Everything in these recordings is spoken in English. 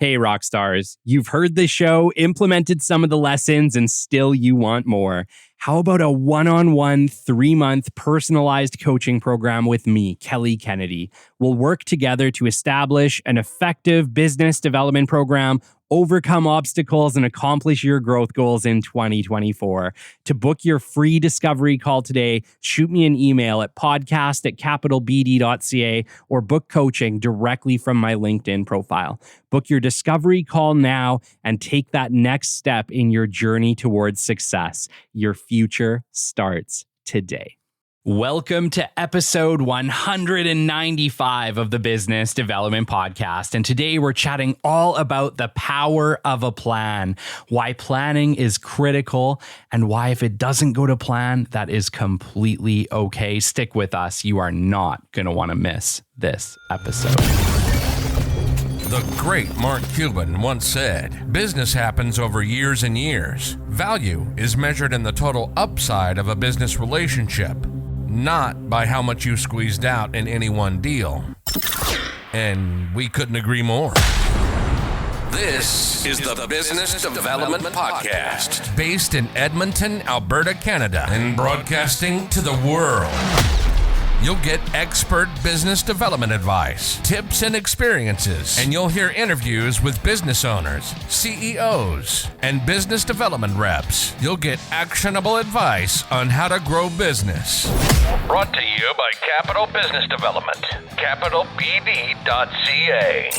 Hey, rock stars, you've heard the show, implemented some of the lessons, and still you want more. How about a one-on-one, 3-month personalized coaching program with me, Kelly Kennedy? We'll work together to establish an effective business development program, overcome obstacles, and accomplish your growth goals in 2024. To book your free discovery call today, shoot me an email at podcast@capitalbd.ca or book coaching directly from my LinkedIn profile. Book your discovery call now and take that next step in your journey towards success. Your future starts today. Welcome to episode 195 of the Business Development Podcast. And today we're chatting all about the power of a plan, why planning is critical, and why if it doesn't go to plan, that is completely okay. Stick with us. You are not going to want to miss this episode. The great Mark Cuban once said, "Business happens over years and years. Value is measured in the total upside of a business relationship, not by how much you squeezed out in any one deal." And we couldn't agree more. This is the Business Development Podcast, based in Edmonton, Alberta, Canada, and broadcasting to the world. You'll get expert business development advice, tips and experiences, and you'll hear interviews with business owners, CEOs, and business development reps. You'll get actionable advice on how to grow business. Brought to you by Capital Business Development, capitalbd.ca.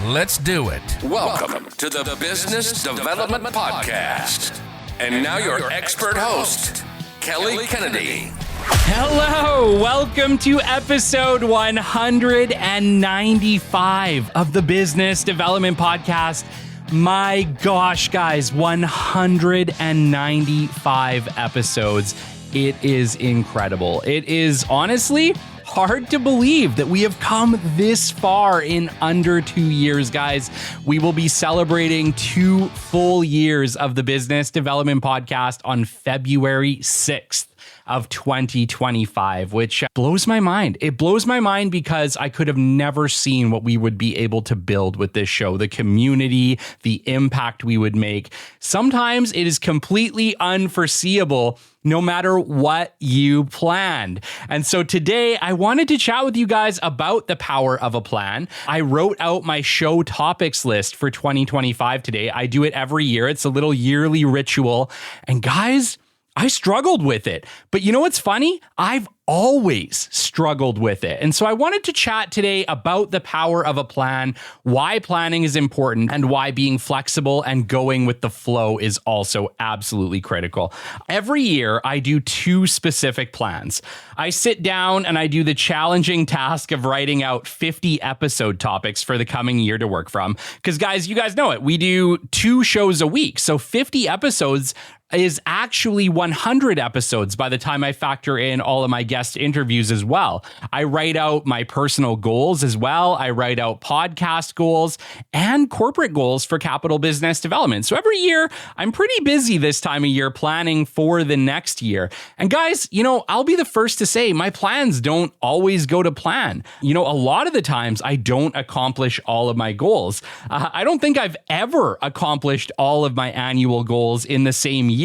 Let's do it. Welcome to the Business Development Podcast. And now your expert host, Kelly Kennedy. Hello, welcome to episode 195 of the Business Development Podcast. My gosh, guys, 195 episodes. It is incredible. It is honestly hard to believe that we have come this far in under 2 years, guys. We will be celebrating 2 full years of the Business Development Podcast on February 6th. Of 2025, which blows my mind. It blows my mind because I could have never seen what we would be able to build with this show, the community, the impact we would make. Sometimes it is completely unforeseeable, no matter what you planned. And so today I wanted to chat with you guys about the power of a plan. I wrote out my show topics list for 2025 today. I do it every year. It's a little yearly ritual. And guys, I struggled with it. But you know what's funny? I've always struggled with it. And so I wanted to chat today about the power of a plan, why planning is important, and why being flexible and going with the flow is also absolutely critical. Every year, I do 2 specific plans. I sit down and I do the challenging task of writing out 50 episode topics for the coming year to work from. Because guys, you guys know it. We do 2 shows a week. So 50 episodes is actually 100 episodes by the time I factor in all of my guest interviews as well. I write out my personal goals as well. I write out podcast goals and corporate goals for Capital Business Development. So every year, I'm pretty busy this time of year planning for the next year. And guys, you know, I'll be the first to say my plans don't always go to plan. You know, a lot of the times I don't accomplish all of my goals. I don't think I've ever accomplished all of my annual goals in the same year,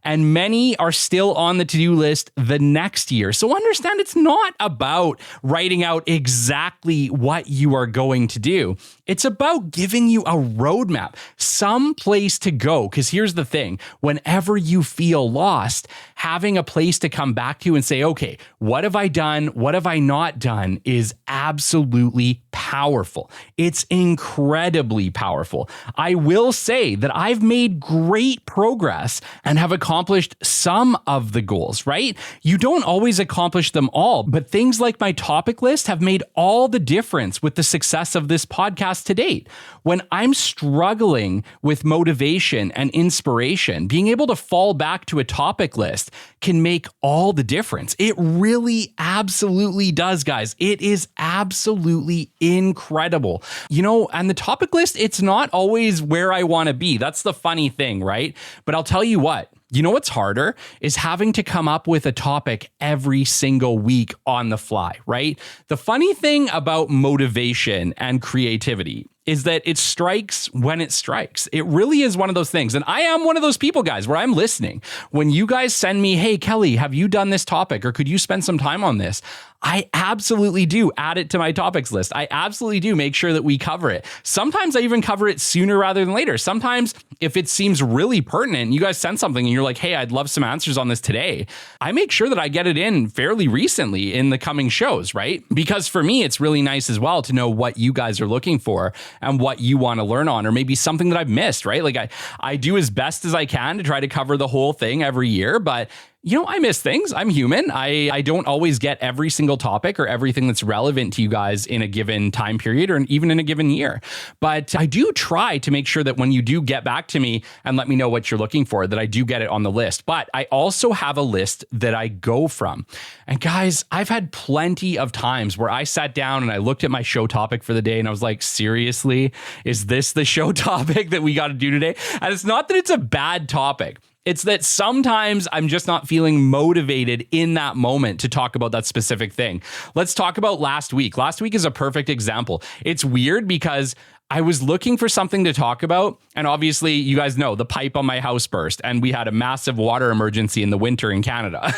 and many are still on the to-do list the next year. So understand it's not about writing out exactly what you are going to do. It's about giving you a roadmap, some place to go. Because here's the thing, whenever you feel lost, having a place to come back to and say, okay, what have I done? What have I not done is absolutely powerful. It's incredibly powerful. I will say that I've made great progress and have accomplished some of the goals, right? You don't always accomplish them all, but things like my topic list have made all the difference with the success of this podcast to date. When I'm struggling with motivation and inspiration, being able to fall back to a topic list can make all the difference. It really absolutely does, guys. It is absolutely incredible. You know, and the topic list, it's not always where I want to be. That's the funny thing, right? But I'll tell you what, you know what's harder is having to come up with a topic every single week on the fly, right? The funny thing about motivation and creativity is that it strikes when it strikes. It really is one of those things. And I am one of those people, guys, where I'm listening. When you guys send me, hey, Kelly, have you done this topic? Or could you spend some time on this? I absolutely do add it to my topics list. I absolutely do make sure that we cover it. Sometimes I even cover it sooner rather than later. Sometimes if it seems really pertinent, you guys send something and you're like, hey, I'd love some answers on this today. I make sure that I get it in fairly recently in the coming shows, right? Because for me, it's really nice as well to know what you guys are looking for and what you want to learn on, or maybe something that I've missed, right? Like I do as best as I can to try to cover the whole thing every year, but I miss things. I'm human. I don't always get every single topic or everything that's relevant to you guys in a given time period or even in a given year. But I do try to make sure that when you do get back to me and let me know what you're looking for, that I do get it on the list. But I also have a list that I go from. And guys, I've had plenty of times where I sat down and I looked at my show topic for the day and I was like, seriously, is this the show topic that we got to do today? And it's not that it's a bad topic. It's that sometimes I'm just not feeling motivated in that moment to talk about that specific thing. Let's talk about last week. Last week is a perfect example. It's weird because I was looking for something to talk about. And obviously, you guys know the pipe on my house burst and we had a massive water emergency in the winter in Canada.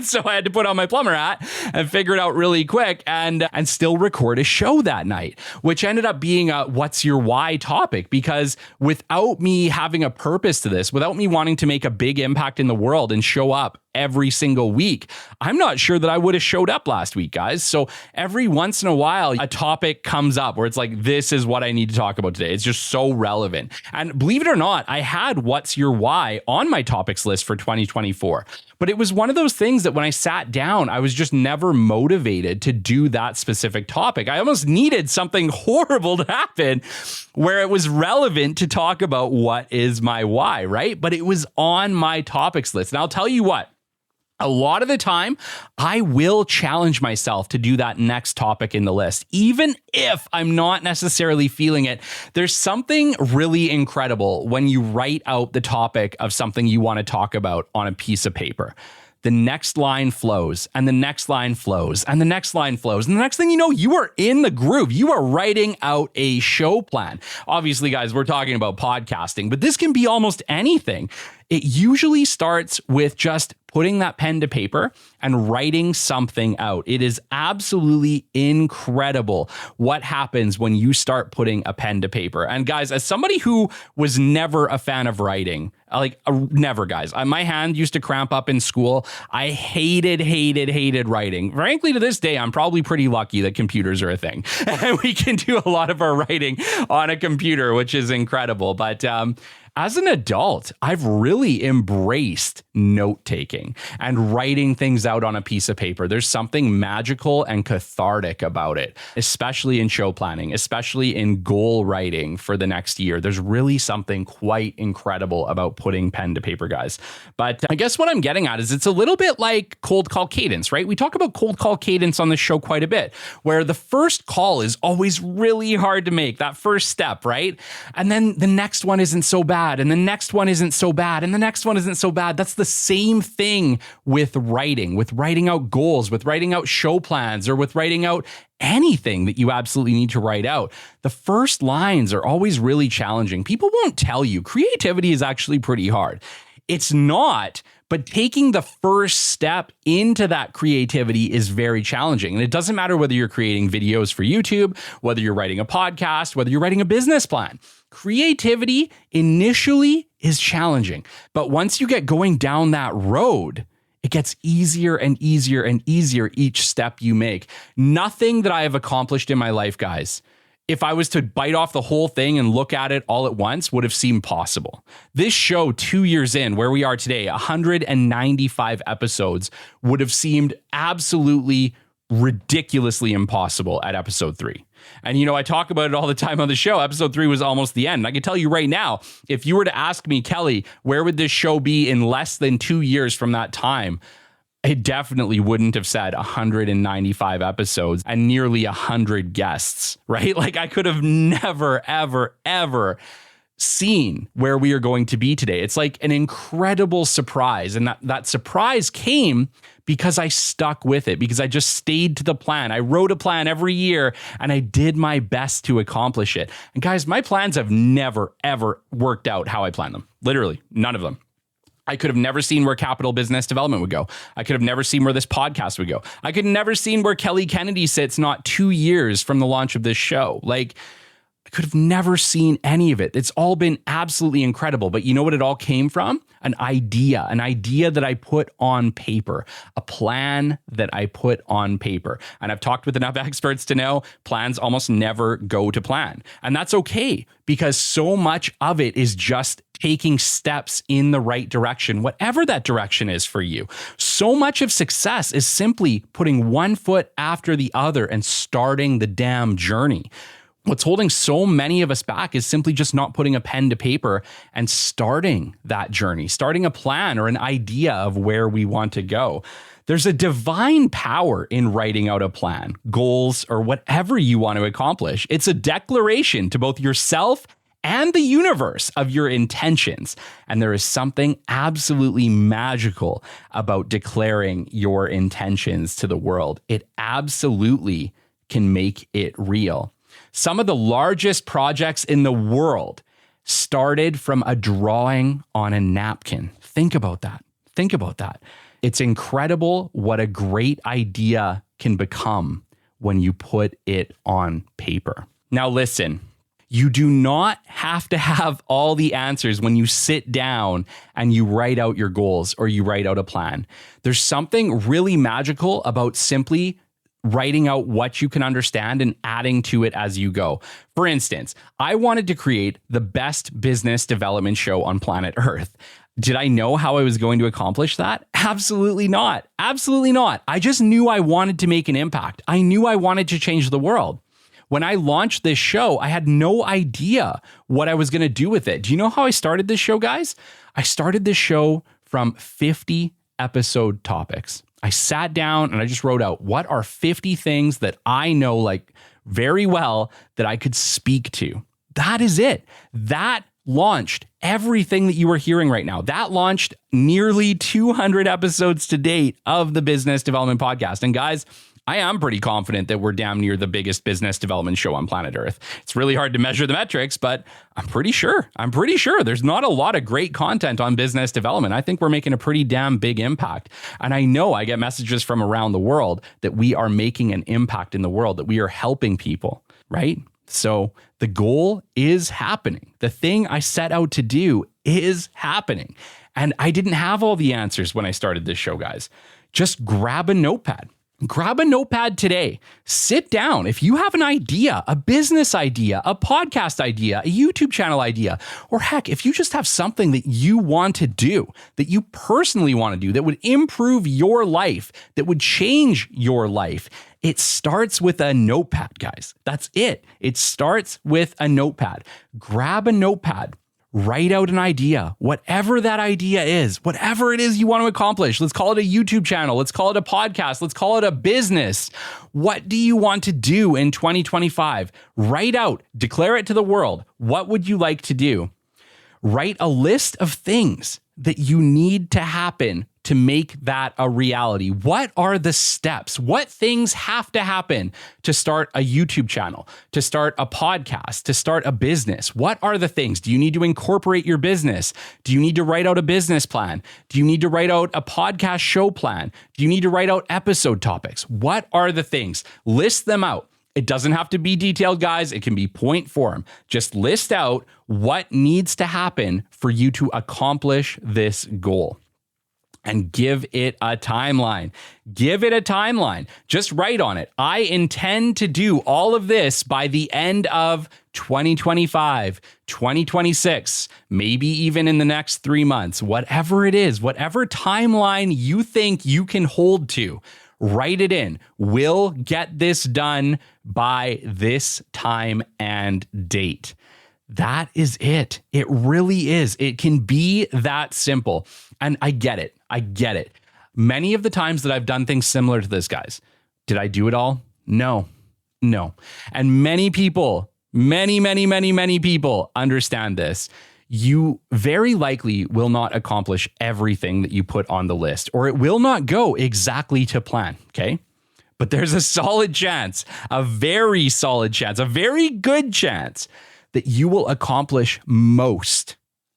So I had to put on my plumber hat and figure it out really quick and still record a show that night, which ended up being a what's your why topic, because without me having a purpose to this, without me wanting to make a big impact in the world and show up every single week, I'm not sure that I would have showed up last week, guys. So every once in a while, a topic comes up where it's like, this is what I need to talk about today. It's just so relevant. And believe it or not, I had what's your why on my topics list for 2024. But it was one of those things that when I sat down, I was just never motivated to do that specific topic. I almost needed something horrible to happen where it was relevant to talk about what is my why, right? But it was on my topics list. And I'll tell you what, a lot of the time, I will challenge myself to do that next topic in the list, even if I'm not necessarily feeling it. There's something really incredible when you write out the topic of something you want to talk about on a piece of paper. The next line flows, and the next line flows, and the next line flows. And the next thing you know, you are in the groove. You are writing out a show plan. Obviously, guys, we're talking about podcasting, but this can be almost anything. It usually starts with just putting that pen to paper and writing something out. It is absolutely incredible what happens when you start putting a pen to paper. And guys, as somebody who was never a fan of writing, never, guys. My hand used to cramp up in school. I hated writing. Frankly, to this day, I'm probably pretty lucky that computers are a thing. And we can do a lot of our writing on a computer, which is incredible. But as an adult, I've really embraced note-taking and writing things out on a piece of paper. There's something magical and cathartic about it, especially in show planning, especially in goal writing for the next year. There's really something quite incredible about putting pen to paper, guys. But I guess what I'm getting at is it's a little bit like cold call cadence, right? We talk about cold call cadence on the show quite a bit, where the first call is always really hard to make, that first step, right? And then the next one isn't so bad. And the next one isn't so bad. And the next one isn't so bad. That's the same thing with writing out goals, with writing out show plans, or with writing out anything that you absolutely need to write out. The first lines are always really challenging. People won't tell you creativity is actually pretty hard. It's not, but taking the first step into that creativity is very challenging. And it doesn't matter whether you're creating videos for YouTube, whether you're writing a podcast, whether you're writing a business plan. Creativity initially is challenging, but once you get going down that road, it gets easier and easier and easier each step you make. Nothing that I have accomplished in my life, guys, if I was to bite off the whole thing and look at it all at once, would have seemed possible. This show, 2 years in, where we are today, 195 episodes, would have seemed absolutely ridiculously impossible at episode 3. And, I talk about it all the time on the show. Episode 3 was almost the end. I can tell you right now, if you were to ask me, Kelly, where would this show be in less than 2 years from that time? It definitely wouldn't have said 195 episodes and nearly 100 guests, right? Like I could have never, ever, ever seen where we are going to be today. It's like an incredible surprise. And that surprise came because I stuck with it, because I just stayed to the plan. I wrote a plan every year and I did my best to accomplish it. And guys, my plans have never, ever worked out how I planned them. Literally, none of them. I could have never seen where capital business development would go. I could have never seen where this podcast would go. I could have never seen where Kelly Kennedy sits not 2 years from the launch of this show. Like, I could have never seen any of it. It's all been absolutely incredible. But you know what it all came from? An idea that I put on paper, a plan that I put on paper. And I've talked with enough experts to know plans almost never go to plan. And that's okay, because so much of it is just taking steps in the right direction, whatever that direction is for you. So much of success is simply putting one foot after the other and starting the damn journey. What's holding so many of us back is simply just not putting a pen to paper and starting that journey, starting a plan or an idea of where we want to go. There's a divine power in writing out a plan, goals, or whatever you want to accomplish. It's a declaration to both yourself and the universe of your intentions. And there is something absolutely magical about declaring your intentions to the world. It absolutely can make it real. Some of the largest projects in the world started from a drawing on a napkin. Think about that. Think about that. It's incredible what a great idea can become when you put it on paper. Now listen, you do not have to have all the answers when you sit down and you write out your goals or you write out a plan. There's something really magical about simply writing out what you can understand and adding to it as you go. For instance, I wanted to create the best business development show on planet Earth. Did I know how I was going to accomplish that? Absolutely not. Absolutely not. I just knew I wanted to make an impact. I knew I wanted to change the world. When I launched this show, I had no idea what I was going to do with it. Do you know how I started this show, guys? I started this show from 50 episode topics. I sat down and I just wrote out, what are 50 things that I know like very well that I could speak to? That is it. That launched everything that you are hearing right now. That launched nearly 200 episodes to date of the Business Development Podcast. And guys, I am pretty confident that we're damn near the biggest business development show on planet Earth. It's really hard to measure the metrics, but I'm pretty sure there's not a lot of great content on business development. I think we're making a pretty damn big impact. And I know I get messages from around the world that we are making an impact in the world, that we are helping people, right? So the goal is happening. The thing I set out to do is happening. And I didn't have all the answers when I started this show, guys. Just grab a notepad. Grab a notepad today. Sit down. If you have an idea, a business idea, a podcast idea, a YouTube channel idea, or heck, if you just have something that you want to do, that you personally want to do, that would improve your life, that would change your life, it starts with a notepad, guys. That's it. It starts with a notepad. Grab a notepad. Write out an idea, whatever that idea is, whatever it is you want to accomplish. Let's call it a YouTube channel. Let's call it a podcast. Let's call it a business. What do you want to do in 2025? Write out, declare it to the world. What would you like to do? Write a list of things that you need to happen to make that a reality. What are the steps? What things have to happen to start a YouTube channel, to start a podcast, to start a business? What are the things? Do you need to incorporate your business? Do you need to write out a business plan? Do you need to write out a podcast show plan? Do you need to write out episode topics? What are the things? List them out. It doesn't have to be detailed, guys. It can be point form. Just list out what needs to happen for you to accomplish this goal. And give it a timeline. Give it a timeline. Just write on it. I intend to do all of this by the end of 2025, 2026, maybe even in the next 3 months, whatever it is, whatever timeline you think you can hold to, write it in. We'll get this done by this time and date. That is it. It really is. It can be that simple. And I get it. I get it. Many of the times that I've done things similar to this, guys, did I do it all? No. And many people many people understand this. You very likely will not accomplish everything that you put on the list, or it will not go exactly to plan, okay? But there's a solid chance, a very solid chance, a very good chance that you will accomplish most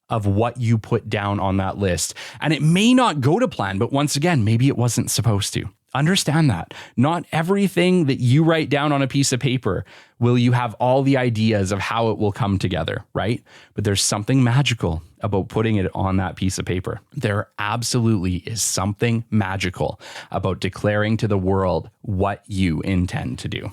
of what you put down on that list. And it may not go to plan, but once again, maybe it wasn't supposed to. Understand that. Not everything that you write down on a piece of paper will you have all the ideas of how it will come together, right? But there's something magical about putting it on that piece of paper. There absolutely is something magical about declaring to the world what you intend to do.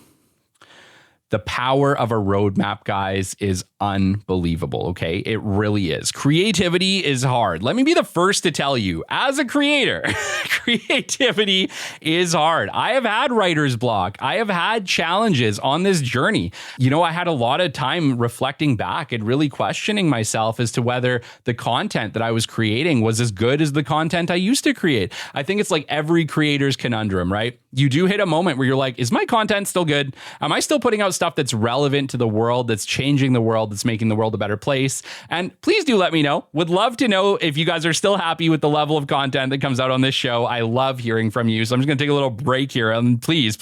The power of a roadmap, guys, is unbelievable, okay? It really is. Creativity is hard. Let me be the first to tell you, as a creator, creativity is hard. I have had writer's block. I have had challenges on this journey. You know, I had a lot of time reflecting back and really questioning myself as to whether the content that I was creating was as good as the content I used to create. I think it's like every creator's conundrum, right? You do hit a moment where you're like, is my content still good? Am I still putting out stuff that's relevant to the world, that's changing the world, that's making the world a better place? And please do let me know. Would love to know if you guys are still happy with the level of content that comes out on this show. I love hearing from you. So I'm just going to take a little break here, and please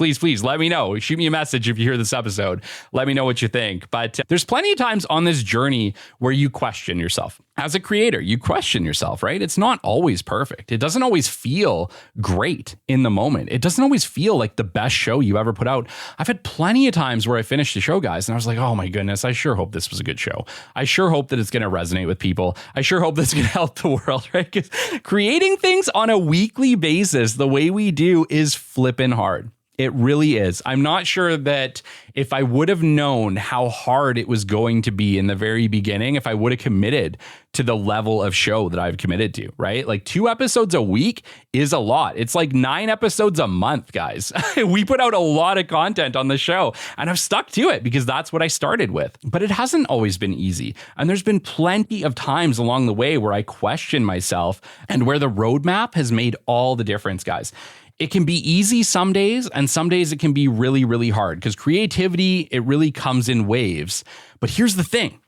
let me know. Shoot me a message if you hear this episode. Let me know what you think. But there's plenty of times on this journey where you question yourself. As a creator, you question yourself, right? It's not always perfect. It doesn't always feel great in the moment. It doesn't always feel like the best show you ever put out. I've had plenty of times where I finished the show, guys, and I was like, oh my goodness, I sure hope this was a good show. I sure hope that it's going to resonate with people. I sure hope that's going to help the world, right? 'Cause creating things on a weekly basis the way we do is flipping hard. It really is. I'm not sure that if I would have known how hard it was going to be in the very beginning, if I would have committed to the level of show that I've committed to, right? Like 2 episodes a week is a lot. It's like 9 episodes a month, guys. We put out a lot of content on the show, and I've stuck to it because that's what I started with. But it hasn't always been easy. And there's been plenty of times along the way where I question myself and where the roadmap has made all the difference, guys. It can be easy some days, and some days it can be really, really hard because creativity, it really comes in waves. But here's the thing.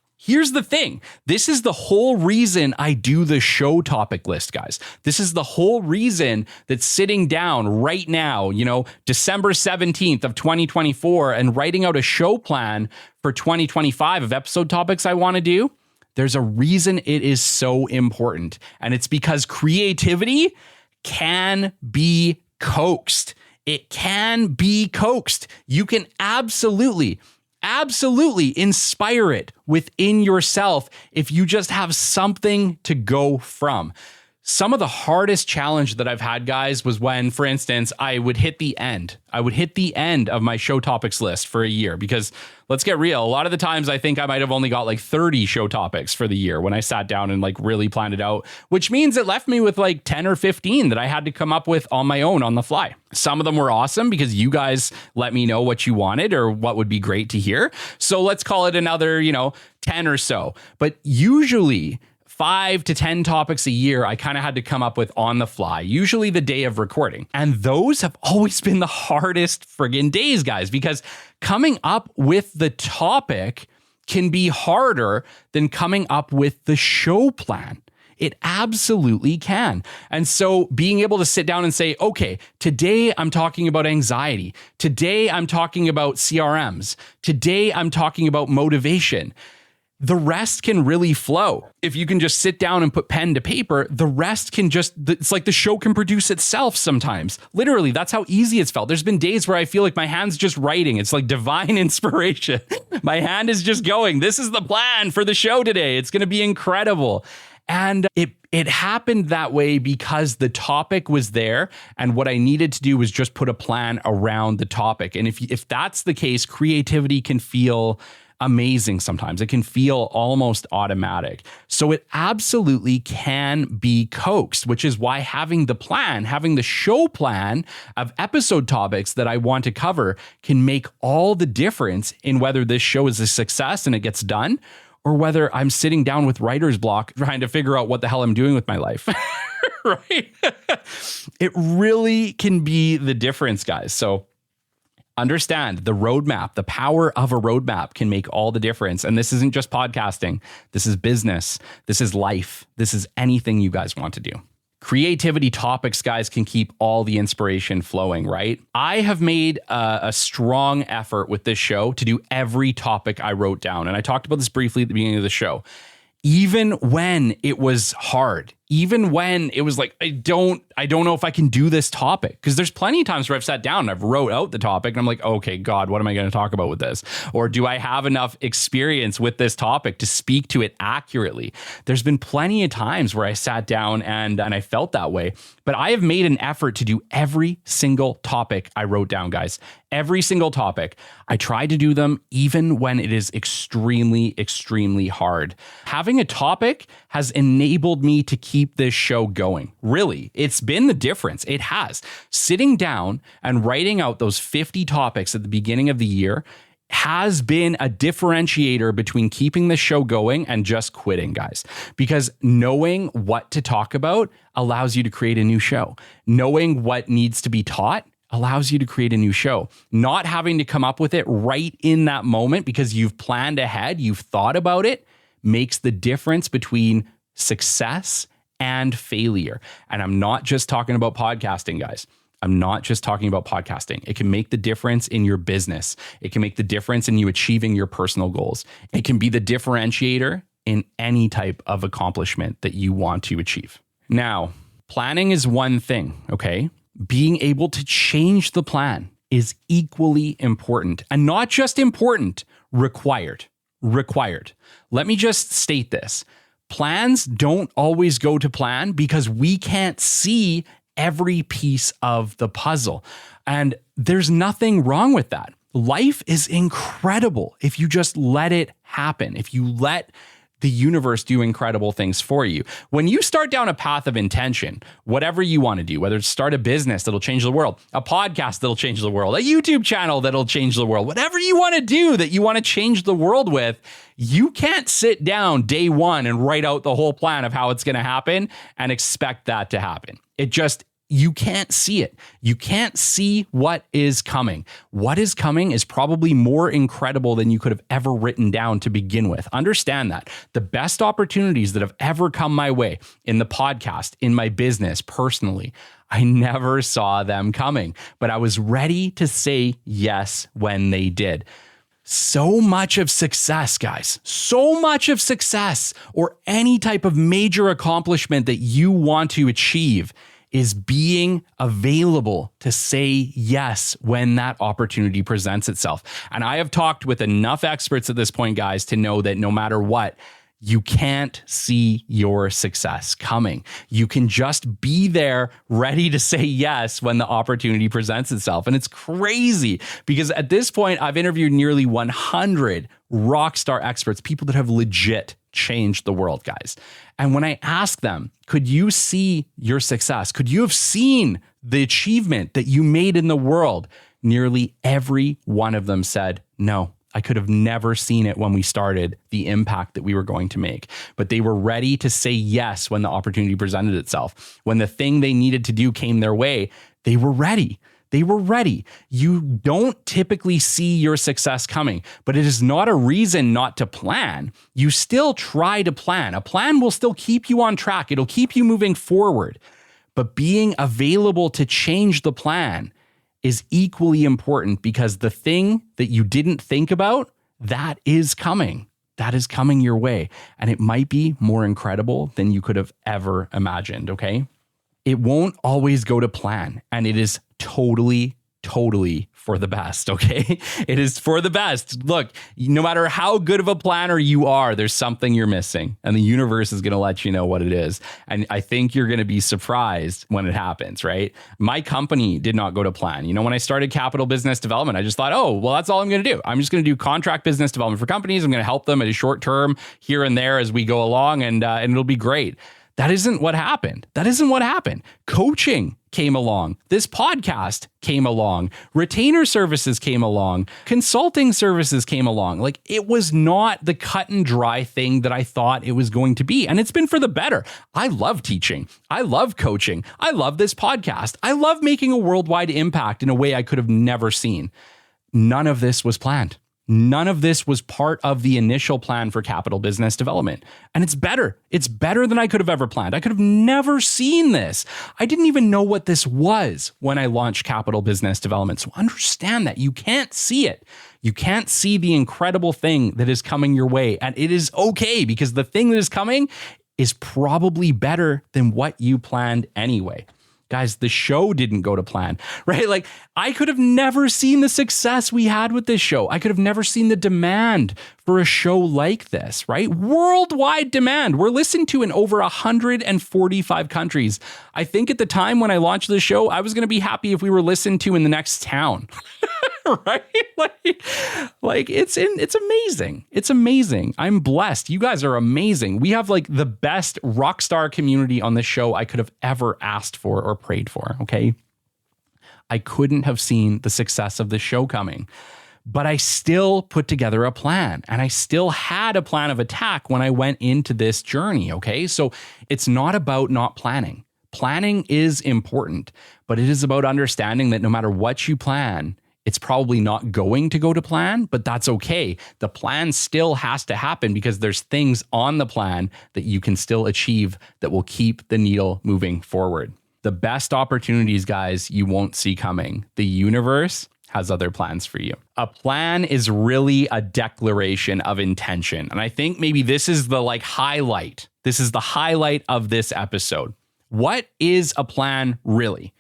This is the whole reason I do the show topic list, guys. This is the whole reason that sitting down right now, December 17th of 2024 and writing out a show plan for 2025 of episode topics I want to do, there's a reason it is so important. And it's because creativity can be coaxed. It can be coaxed. You can absolutely inspire it within yourself if you just have something to go from. Some of the hardest challenge that I've had, guys, was when, for instance, I would hit the end of my show topics list for a year, because let's get real. A lot of the times I think I might have only got like 30 show topics for the year when I sat down and like really planned it out, which means it left me with like 10 or 15 that I had to come up with on my own on the fly. Some of them were awesome because you guys let me know what you wanted or what would be great to hear. So let's call it another, 10 or so. But usually 5 to 10 topics a year, I kind of had to come up with on the fly, usually the day of recording. And those have always been the hardest friggin' days, guys, because coming up with the topic can be harder than coming up with the show plan. It absolutely can. And so being able to sit down and say, okay, today I'm talking about anxiety. Today I'm talking about CRMs. Today I'm talking about motivation. The rest can really flow. If you can just sit down and put pen to paper, the rest can it's like the show can produce itself sometimes. Literally, that's how easy it's felt. There's been days where I feel like my hand's just writing. It's like divine inspiration. My hand is just going, this is the plan for the show today. It's going to be incredible. And it happened that way because the topic was there, and what I needed to do was just put a plan around the topic. And if that's the case, creativity can feel amazing sometimes. It can feel almost automatic. So it absolutely can be coaxed, which is why having the show plan of episode topics that I want to cover can make all the difference in whether this show is a success and it gets done, or whether I'm sitting down with writer's block trying to figure out what the hell I'm doing with my life. Right? It really can be the difference, guys. So Understand the roadmap, the power of a roadmap can make all the difference. And this isn't just podcasting. This is business. This is life. This is anything you guys want to do. Creativity topics, guys, can keep all the inspiration flowing, right? I have made a strong effort with this show to do every topic I wrote down. And I talked about this briefly at the beginning of the show. Even when it was hard, even when it was like, I don't know if I can do this topic, because there's plenty of times where I've sat down and I've wrote out the topic and I'm like, okay, God, what am I going to talk about with this? Or do I have enough experience with this topic to speak to it accurately? There's been plenty of times where I sat down and I felt that way, but I have made an effort to do every single topic I wrote down, guys. Every single topic. I try to do them even when it is extremely, extremely hard. Having a topic has enabled me to keep this show going. Really, it's been the difference. It has. Sitting down and writing out those 50 topics at the beginning of the year has been a differentiator between keeping the show going and just quitting, guys. Because knowing what to talk about allows you to create a new show. Knowing what needs to be taught allows you to create a new show. Not having to come up with it right in that moment because you've planned ahead, you've thought about it, makes the difference between success and failure. And I'm not just talking about podcasting, guys. I'm not just talking about podcasting. It can make the difference in your business. It can make the difference in you achieving your personal goals. It can be the differentiator in any type of accomplishment that you want to achieve. Now, planning is one thing, okay? Being able to change the plan is equally important, and not just important, required. Let me just state this. Plans don't always go to plan because we can't see every piece of the puzzle. And there's nothing wrong with that. Life is incredible if you just let it happen, if you let the universe do incredible things for you. When you start down a path of intention, whatever you want to do, whether it's start a business that'll change the world, a podcast that'll change the world, a YouTube channel that'll change the world, whatever you want to do that you want to change the world with, you can't sit down day one and write out the whole plan of how it's going to happen and expect that to happen. You can't see it. You can't see what is coming. What is coming is probably more incredible than you could have ever written down to begin with. Understand that. The best opportunities that have ever come my way in the podcast, in my business, personally, I never saw them coming, but I was ready to say yes when they did. So much of success, guys, so much of success or any type of major accomplishment that you want to achieve is being available to say yes when that opportunity presents itself. And I have talked with enough experts at this point, guys, to know that no matter what, you can't see your success coming. You can just be there ready to say yes when the opportunity presents itself. And it's crazy because at this point, I've interviewed nearly 100 rock star experts, people that have legit changed the world, guys. And when I ask them, could you see your success? Could you have seen the achievement that you made in the world? Nearly every one of them said, no, I could have never seen it when we started, the impact that we were going to make. But they were ready to say yes when the opportunity presented itself. When the thing they needed to do came their way, they were ready. They were ready. You don't typically see your success coming, but it is not a reason not to plan. You still try to plan. A plan will still keep you on track. It'll keep you moving forward. But being available to change the plan is equally important because the thing that you didn't think about, that is coming. That is coming your way. And it might be more incredible than you could have ever imagined, okay? It won't always go to plan, and it is totally for the best, okay? It is for the best. Look, no matter how good of a planner you are, there's something you're missing, and the universe is going to let you know what it is. And I think you're going to be surprised when it happens, right? My company did not go to plan. You know, when I started Capital Business Development, I just thought, oh, well, that's all I'm going to do. I'm just going to do contract business development for companies. I'm going to help them at a short term here and there as we go along, and it'll be great. That isn't what happened. Coaching came along. This podcast came along. Retainer services came along. Consulting services came along. Like, it was not the cut and dry thing that I thought it was going to be. And it's been for the better. I love teaching. I love coaching. I love this podcast. I love making a worldwide impact in a way I could have never seen. None of this was planned. None of this was part of the initial plan for Capital Business Development. And it's better. It's better than I could have ever planned. I could have never seen this. I didn't even know what this was when I launched Capital Business Development. So understand that you can't see it. You can't see the incredible thing that is coming your way. And it is okay, because the thing that is coming is probably better than what you planned anyway. Guys, the show didn't go to plan, right? Like, I could have never seen the success we had with this show. I could have never seen the demand for a show like this, right? Worldwide demand. We're listened to in over 145 countries. I think at the time when I launched the show, I was going to be happy if we were listened to in the next town. Right? Like it's amazing. It's amazing. I'm blessed. You guys are amazing. We have like the best rock star community on the show I could have ever asked for or prayed for. Okay. I couldn't have seen the success of the show coming, but I still put together a plan, and I still had a plan of attack when I went into this journey. Okay. So it's not about not planning. Planning is important, but it is about understanding that no matter what you plan, it's probably not going to go to plan, but that's okay. The plan still has to happen because there's things on the plan that you can still achieve that will keep the needle moving forward. The best opportunities, guys, you won't see coming. The universe has other plans for you. A plan is really a declaration of intention. And I think maybe this is the highlight. This is the highlight of this episode. What is a plan really?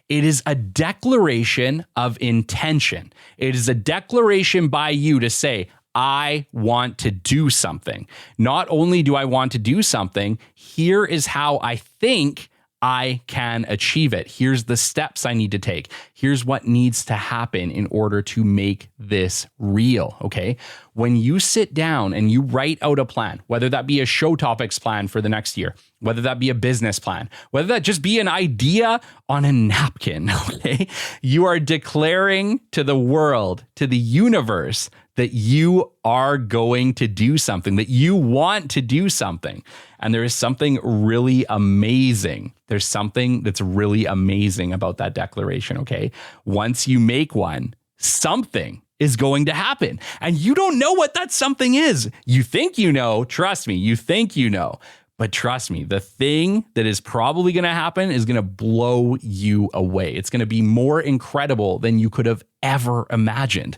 It is a declaration of intention. It is a declaration by you to say, I want to do something. Not only do I want to do something, here is how I think I can achieve it. Here's the steps I need to take. Here's what needs to happen in order to make this real, okay? When you sit down and you write out a plan, whether that be a show topics plan for the next year, whether that be a business plan, whether that just be an idea on a napkin, okay? You are declaring to the world, to the universe, that you are going to do something, that you want to do something. And there is something really amazing. There's something that's really amazing about that declaration, okay? Once you make one, something is going to happen. And you don't know what that something is. You think you know, trust me, you think you know. But trust me, the thing that is probably going to happen is going to blow you away. It's going to be more incredible than you could have ever imagined.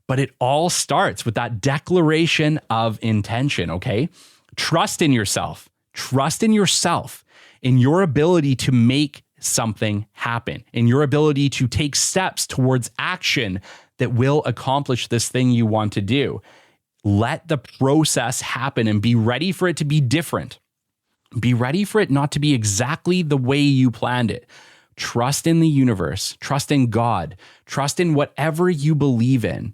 But it all starts with that declaration of intention, okay? Trust in yourself. Trust in yourself, in your ability to make something happen, in your ability to take steps towards action that will accomplish this thing you want to do. Let the process happen and be ready for it to be different. Be ready for it not to be exactly the way you planned it. Trust in the universe. Trust in God. Trust in whatever you believe in.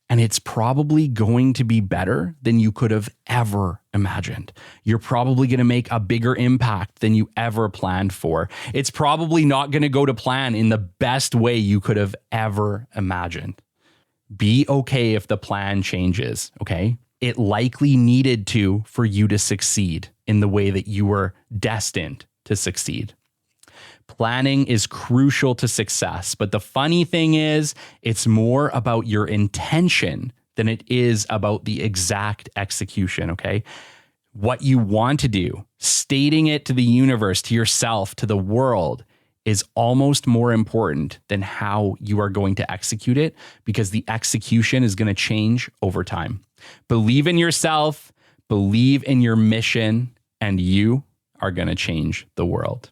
And it's probably going to be better than you could have ever imagined. You're probably going to make a bigger impact than you ever planned for. It's probably not going to go to plan in the best way you could have ever imagined. Be okay if the plan changes, okay? It likely needed to for you to succeed in the way that you were destined to succeed. Planning is crucial to success, but the funny thing is, it's more about your intention than it is about the exact execution, okay? What you want to do, stating it to the universe, to yourself, to the world, is almost more important than how you are going to execute it, because the execution is going to change over time. Believe in yourself, believe in your mission, and you are going to change the world.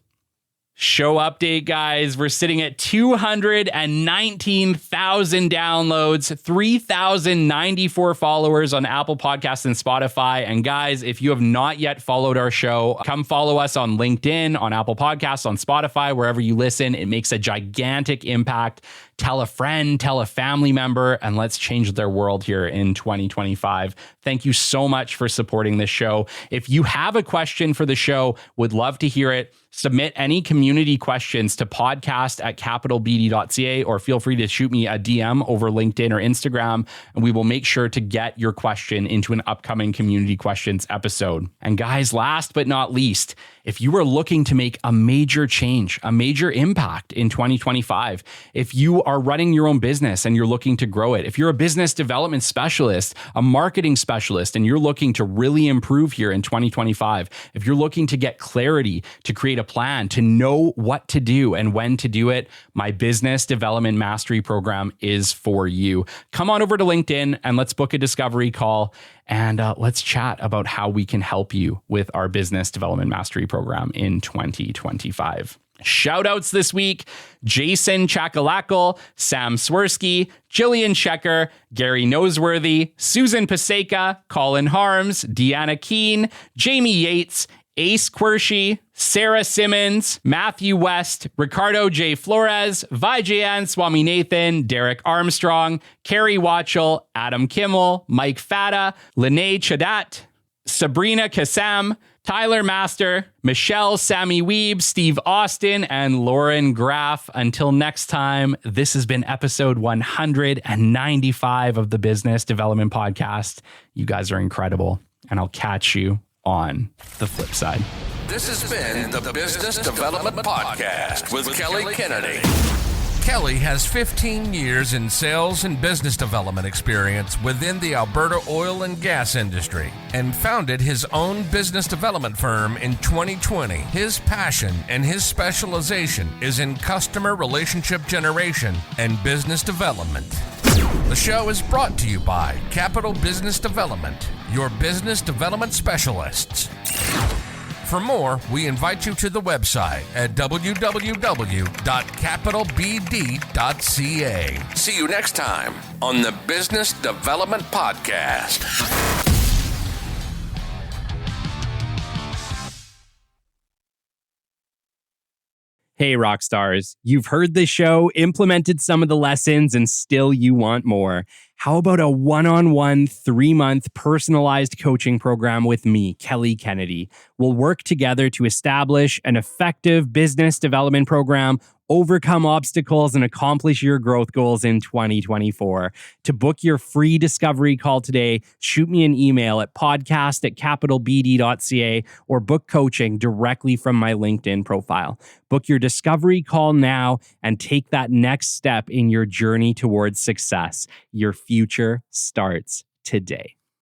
Show update, guys. We're sitting at 219,000 downloads, 3,094 followers on Apple Podcasts and Spotify. And guys, if you have not yet followed our show, come follow us on LinkedIn, on Apple Podcasts, on Spotify, wherever you listen. It makes a gigantic impact. Tell a friend, tell a family member, and let's change their world here in 2025. Thank you so much for supporting this show. If you have a question for the show, would love to hear it. Submit any community questions to podcast@capitalbd.ca, or feel free to shoot me a DM over LinkedIn or Instagram, and we will make sure to get your question into an upcoming community questions episode. And guys, last but not least, if you are looking to make a major change, a major impact in 2025, if you are running your own business and you're looking to grow it, if you're a business development specialist, a marketing specialist, and you're looking to really improve here in 2025, if you're looking to get clarity, to create a plan, to know what to do and when to do it, my Business Development Mastery Program is for you. Come on over to LinkedIn and let's book a discovery call, and let's chat about how we can help you with our Business Development Mastery Program in 2025. Shout outs this week: Jason Chakalakal, Sam Swirsky, Jillian Checker, Gary Noseworthy, Susan Paseka, Colin Harms, Deanna Keene, Jamie Yates, Ace Quirshi, Sarah Simmons, Matthew West, Ricardo J. Flores, Vijayan Swaminathan, Derek Armstrong, Carrie Watchell, Adam Kimmel, Mike Fata, Lene Chadat, Sabrina Kassam, Tyler Master, Michelle Sammy Weeb, Steve Austin, and Lauren Graff. Until next time, this has been episode 195 of the Business Development Podcast. You guys are incredible, and I'll catch you on the flip side. This has been the Business Development Podcast with Kelly Kennedy. Kelly has 15 years in sales and business development experience within the Alberta oil and gas industry and founded his own business development firm in 2020. His passion and his specialization is in customer relationship generation and business development. The show is brought to you by Capital Business Development, your business development specialists. For more, we invite you to the website at www.capitalbd.ca. See you next time on the Business Development Podcast. Hey, rock stars, you've heard this show, implemented some of the lessons, and still you want more. How about a one-on-one 3-month personalized coaching program with me, Kelly Kennedy? We'll work together to establish an effective business development program, overcome obstacles, and accomplish your growth goals in 2024. To book your free discovery call today, shoot me an email at podcast@capitalbd.ca or book coaching directly from my LinkedIn profile. Book your discovery call now and take that next step in your journey towards success. Your future starts today.